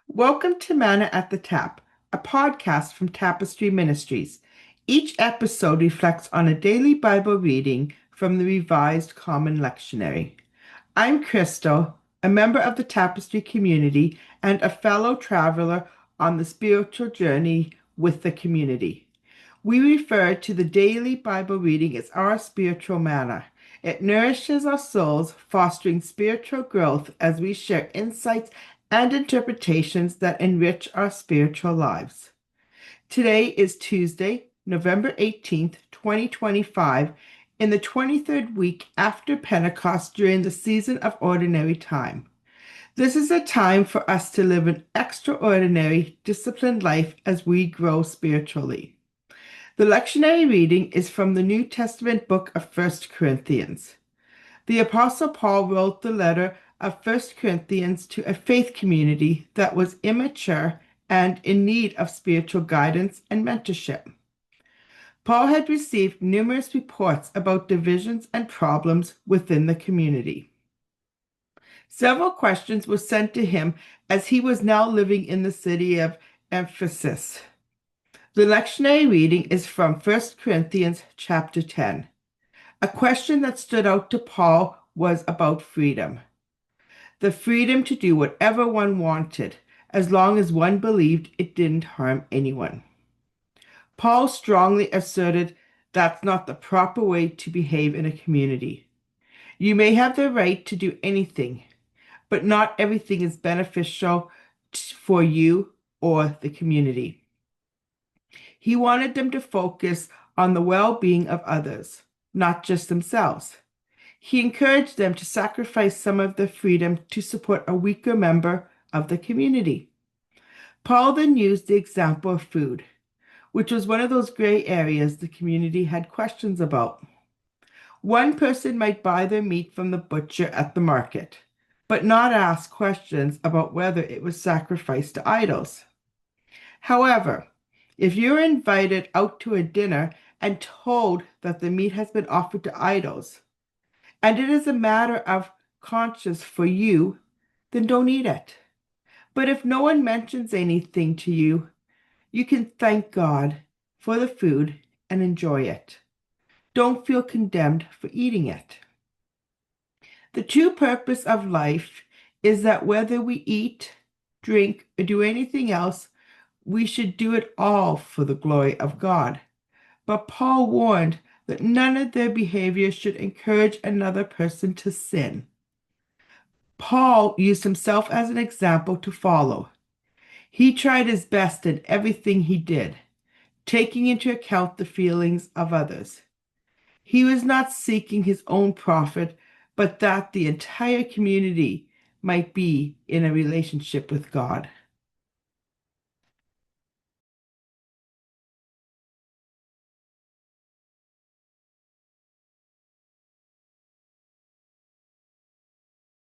Welcome to Manna at the Tap, a podcast from Tapestry Ministries. Each episode reflects on a daily Bible reading from the Revised Common Lectionary. I'm Crystal, a member of the Tapestry community and a fellow traveler on the spiritual journey with the community. We refer to the daily Bible reading as our spiritual manna. It nourishes our souls, fostering spiritual growth as we share insights and interpretations that enrich our spiritual lives. Today is Tuesday, November 18th, 2025, in the 23rd week after Pentecost during the season of ordinary time. This is a time for us to live an extraordinary, disciplined life as we grow spiritually. The lectionary reading is from the New Testament book of 1 Corinthians. The Apostle Paul wrote the letter of 1 Corinthians to a faith community that was immature and in need of spiritual guidance and mentorship. Paul had received numerous reports about divisions and problems within the community. Several questions were sent to him as he was now living in the city of Ephesus. The lectionary reading is from 1 Corinthians chapter 10. A question that stood out to Paul was about freedom. The freedom to do whatever one wanted, as long as one believed it didn't harm anyone. Paul strongly asserted that's not the proper way to behave in a community. You may have the right to do anything, but not everything is beneficial for you or the community. He wanted them to focus on the well-being of others, not just themselves. He encouraged them to sacrifice some of their freedom to support a weaker member of the community. Paul then used the example of food, which was one of those gray areas the community had questions about. One person might buy their meat from the butcher at the market, but not ask questions about whether it was sacrificed to idols. However, if you're invited out to a dinner and told that the meat has been offered to idols, and it is a matter of conscience for you, then don't eat it. But if no one mentions anything to you, you can thank God for the food and enjoy it. Don't feel condemned for eating it. The true purpose of life is that whether we eat, drink, or do anything else, we should do it all for the glory of God. But Paul warned that none of their behavior should encourage another person to sin. Paul used himself as an example to follow. He tried his best in everything he did, taking into account the feelings of others. He was not seeking his own profit, but that the entire community might be in a relationship with God.